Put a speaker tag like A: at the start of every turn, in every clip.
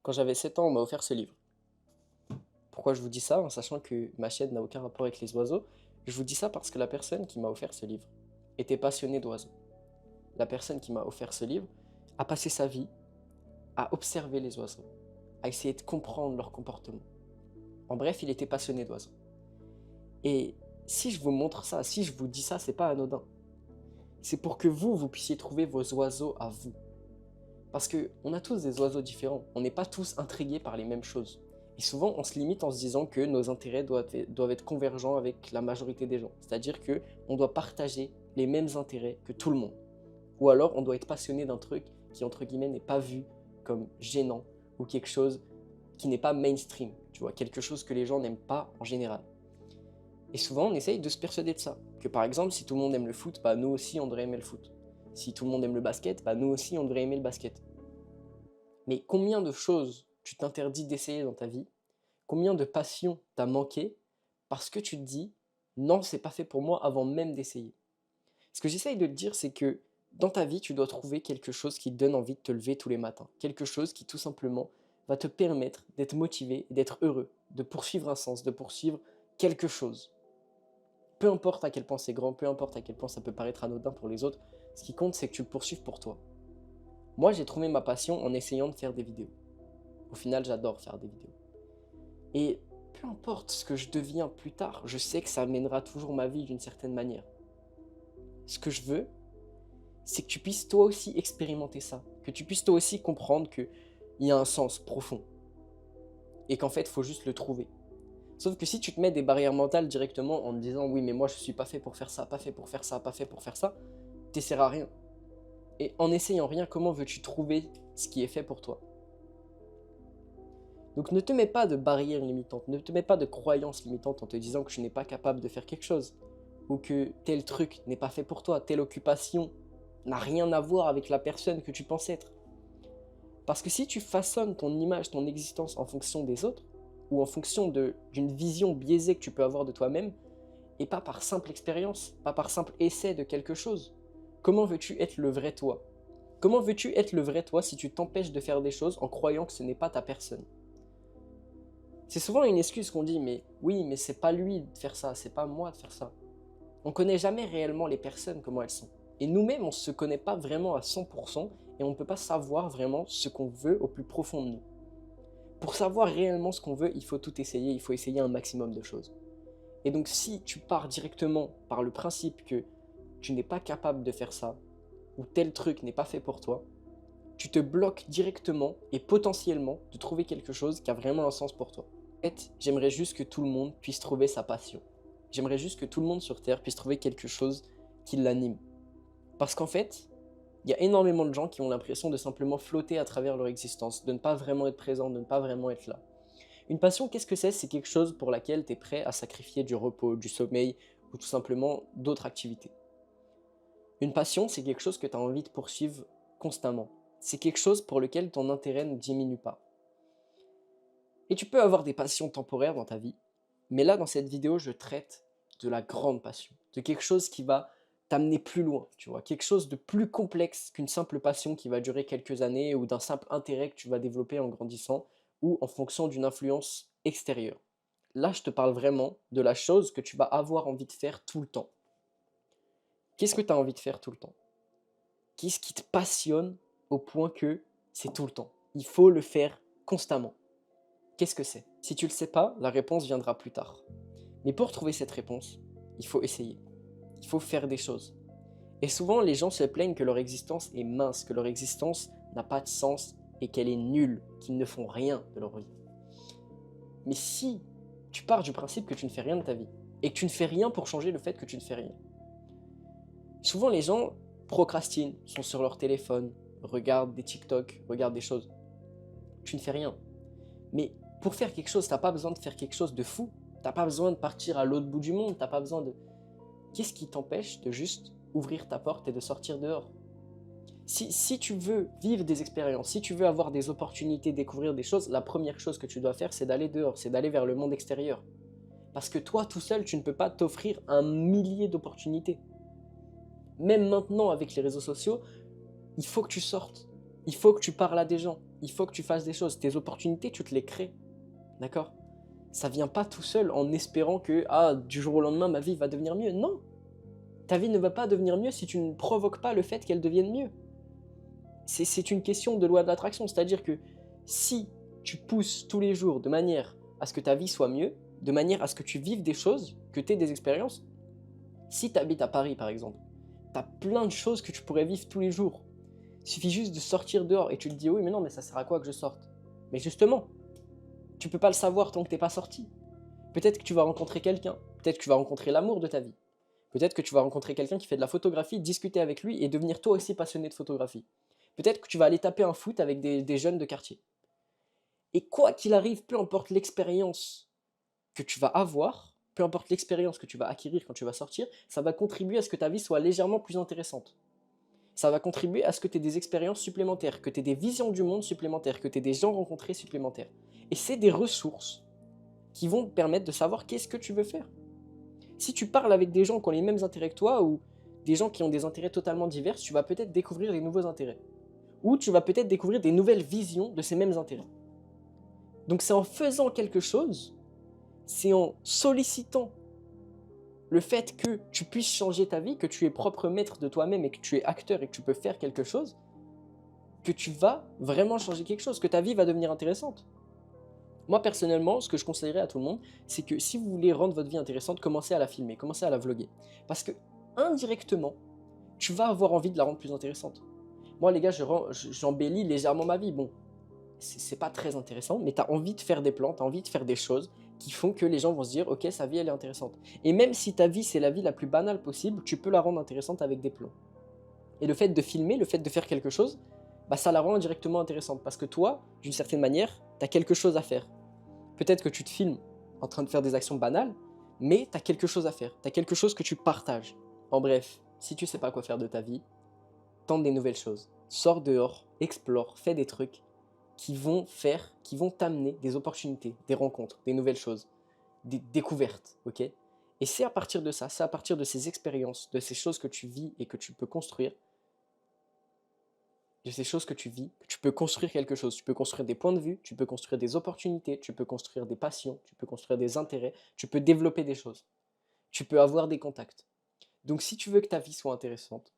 A: Quand j'avais 7 ans, on m'a offert ce livre. Pourquoi je vous dis ça, en sachant que ma chaîne n'a aucun rapport avec les oiseaux? Je vous dis ça parce que la personne qui m'a offert ce livre était passionnée d'oiseaux. La personne qui m'a offert ce livre a passé sa vie à observer les oiseaux, à essayer de comprendre leur comportement. En bref, il était passionné d'oiseaux. Et si je vous montre ça, si je vous dis ça, c'est pas anodin. C'est pour que vous puissiez trouver vos oiseaux à vous. Parce qu'on a tous des oiseaux différents, on n'est pas tous intrigués par les mêmes choses. Et souvent, on se limite en se disant que nos intérêts doivent être convergents avec la majorité des gens. C'est-à-dire qu'on doit partager les mêmes intérêts que tout le monde. Ou alors, on doit être passionné d'un truc qui, entre guillemets, n'est pas vu comme gênant ou quelque chose qui n'est pas mainstream, tu vois, quelque chose que les gens n'aiment pas en général. Et souvent, on essaye de se persuader de ça. Que par exemple, si tout le monde aime le foot, bah nous aussi, on devrait aimer le foot. Si tout le monde aime le basket, bah nous aussi, on devrait aimer le basket. Mais combien de choses tu t'interdis d'essayer dans ta vie? Combien de passions t'as manqué parce que tu te dis non, c'est pas fait pour moi avant même d'essayer? Ce que j'essaye de te dire, c'est que dans ta vie, tu dois trouver quelque chose qui te donne envie de te lever tous les matins. Quelque chose qui tout simplement va te permettre d'être motivé, d'être heureux, de poursuivre un sens, de poursuivre quelque chose. Peu importe à quel point c'est grand, peu importe à quel point ça peut paraître anodin pour les autres, ce qui compte, c'est que tu le poursuives pour toi. Moi, j'ai trouvé ma passion en essayant de faire des vidéos. Au final, j'adore faire des vidéos. Et peu importe ce que je deviens plus tard, je sais que ça mènera toujours ma vie d'une certaine manière. Ce que je veux, c'est que tu puisses toi aussi expérimenter ça, que tu puisses toi aussi comprendre qu'il y a un sens profond et qu'en fait, il faut juste le trouver. Sauf que si tu te mets des barrières mentales directement en te disant oui, mais moi je suis pas fait pour faire ça, pas fait pour faire ça, pas fait pour faire ça, t'essaieras rien. Et en essayant rien, comment veux-tu trouver ce qui est fait pour toi? Donc ne te mets pas de barrières limitantes, ne te mets pas de croyances limitantes en te disant que tu n'es pas capable de faire quelque chose, ou que tel truc n'est pas fait pour toi, telle occupation n'a rien à voir avec la personne que tu penses être. Parce que si tu façonnes ton image, ton existence en fonction des autres, ou en fonction d'une vision biaisée que tu peux avoir de toi-même, et pas par simple expérience, pas par simple essai de quelque chose, comment veux-tu être le vrai toi? Comment veux-tu être le vrai toi si tu t'empêches de faire des choses en croyant que ce n'est pas ta personne? C'est souvent une excuse qu'on dit, mais oui, mais c'est pas lui de faire ça, c'est pas moi de faire ça. On connaît jamais réellement les personnes, comment elles sont. Et nous-mêmes, on se connaît pas vraiment à 100% et on ne peut pas savoir vraiment ce qu'on veut au plus profond de nous. Pour savoir réellement ce qu'on veut, il faut tout essayer, il faut essayer un maximum de choses. Et donc si tu pars directement par le principe que tu n'es pas capable de faire ça, ou tel truc n'est pas fait pour toi, tu te bloques directement et potentiellement de trouver quelque chose qui a vraiment un sens pour toi. En fait, j'aimerais juste que tout le monde puisse trouver sa passion. J'aimerais juste que tout le monde sur Terre puisse trouver quelque chose qui l'anime. Parce qu'en fait, il y a énormément de gens qui ont l'impression de simplement flotter à travers leur existence, de ne pas vraiment être présent, de ne pas vraiment être là. Une passion, qu'est-ce que c'est? C'est quelque chose pour laquelle tu es prêt à sacrifier du repos, du sommeil ou tout simplement d'autres activités. Une passion, c'est quelque chose que tu as envie de poursuivre constamment. C'est quelque chose pour lequel ton intérêt ne diminue pas. Et tu peux avoir des passions temporaires dans ta vie, mais là, dans cette vidéo, je traite de la grande passion, de quelque chose qui va t'amener plus loin, tu vois, quelque chose de plus complexe qu'une simple passion qui va durer quelques années ou d'un simple intérêt que tu vas développer en grandissant ou en fonction d'une influence extérieure. Là, je te parle vraiment de la chose que tu vas avoir envie de faire tout le temps. Qu'est-ce que tu as envie de faire tout le temps? Qu'est-ce qui te passionne au point que c'est tout le temps? Il faut le faire constamment. Qu'est-ce que c'est? Si tu ne le sais pas, la réponse viendra plus tard. Mais pour trouver cette réponse, il faut essayer. Il faut faire des choses. Et souvent, les gens se plaignent que leur existence est mince, que leur existence n'a pas de sens et qu'elle est nulle, qu'ils ne font rien de leur vie. Mais si tu pars du principe que tu ne fais rien de ta vie, et que tu ne fais rien pour changer le fait que tu ne fais rien, souvent les gens procrastinent, sont sur leur téléphone, regardent des TikTok, regardent des choses. Tu ne fais rien. Mais pour faire quelque chose, t'as pas besoin de faire quelque chose de fou. T'as pas besoin de partir à l'autre bout du monde. T'as pas besoin de... Qu'est-ce qui t'empêche de juste ouvrir ta porte et de sortir dehors? Si tu veux vivre des expériences, si tu veux avoir des opportunités, découvrir des choses, la première chose que tu dois faire, c'est d'aller dehors, c'est d'aller vers le monde extérieur. Parce que toi, tout seul, tu ne peux pas t'offrir un millier d'opportunités. Même maintenant, avec les réseaux sociaux, il faut que tu sortes. Il faut que tu parles à des gens. il faut que tu fasses des choses. Tes opportunités, tu te les crées. D'accord? Ça vient pas tout seul en espérant que du jour au lendemain, ma vie va devenir mieux. Non! Ta vie ne va pas devenir mieux si tu ne provoques pas le fait qu'elle devienne mieux. C'est une question de loi de l'attraction, c'est-à-dire que si tu pousses tous les jours de manière à ce que ta vie soit mieux, de manière à ce que tu vives des choses, que tu aies des expériences, si tu habites à Paris par exemple, tu as plein de choses que tu pourrais vivre tous les jours. Il suffit juste de sortir dehors et tu te dis oui mais non mais ça sert à quoi que je sorte? Mais justement, tu peux pas le savoir tant que t'es pas sorti. Peut-être que tu vas rencontrer quelqu'un, peut-être que tu vas rencontrer l'amour de ta vie, peut-être que tu vas rencontrer quelqu'un qui fait de la photographie, discuter avec lui et devenir toi aussi passionné de photographie. Peut-être que tu vas aller taper un foot avec des jeunes de quartier. Et quoi qu'il arrive, peu importe l'expérience que tu vas avoir, peu importe l'expérience que tu vas acquérir quand tu vas sortir, ça va contribuer à ce que ta vie soit légèrement plus intéressante. Ça va contribuer à ce que tu aies des expériences supplémentaires, que tu aies des visions du monde supplémentaires, que tu aies des gens rencontrés supplémentaires. Et c'est des ressources qui vont te permettre de savoir qu'est-ce que tu veux faire. Si tu parles avec des gens qui ont les mêmes intérêts que toi ou des gens qui ont des intérêts totalement divers, tu vas peut-être découvrir des nouveaux intérêts. Ou tu vas peut-être découvrir des nouvelles visions de ces mêmes intérêts. Donc c'est en faisant quelque chose, c'est en sollicitant le fait que tu puisses changer ta vie, que tu es propre maître de toi-même et que tu es acteur et que tu peux faire quelque chose, que tu vas vraiment changer quelque chose, que ta vie va devenir intéressante. Moi personnellement, ce que je conseillerais à tout le monde, c'est que si vous voulez rendre votre vie intéressante, commencez à la filmer, commencez à la vlogger. Parce que indirectement, tu vas avoir envie de la rendre plus intéressante. Moi les gars, j'embellis légèrement ma vie. Bon, c'est pas très intéressant, mais tu as envie de faire des plans, tu as envie de faire des choses qui font que les gens vont se dire ok, sa vie elle est intéressante. Et même si ta vie c'est la vie la plus banale possible, tu peux la rendre intéressante avec des plans. Et le fait de filmer, le fait de faire quelque chose, bah ça la rend indirectement intéressante parce que toi, d'une certaine manière, tu as quelque chose à faire. Peut-être que tu te filmes en train de faire des actions banales, mais tu as quelque chose à faire, tu as quelque chose que tu partages. En bref, si tu sais pas quoi faire de ta vie, tente des nouvelles choses. Sors dehors, explore, fais des trucs qui vont t'amener des opportunités, des rencontres, des nouvelles choses, des découvertes, ok? Et c'est à partir de ça, c'est à partir de ces expériences, de ces choses que tu vis et que tu peux construire, de ces choses que tu vis, que tu peux construire quelque chose. Tu peux construire des points de vue, tu peux construire des opportunités, tu peux construire des passions, tu peux construire des intérêts, tu peux développer des choses, tu peux avoir des contacts. Donc si tu veux que ta vie soit intéressante,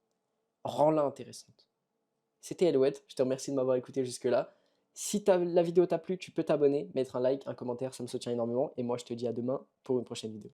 A: rends-la intéressante. C'était Elouette, je te remercie de m'avoir écouté jusque-là. Si la vidéo t'a plu, tu peux t'abonner, mettre un like, un commentaire, ça me soutient énormément. Et moi, je te dis à demain pour une prochaine vidéo.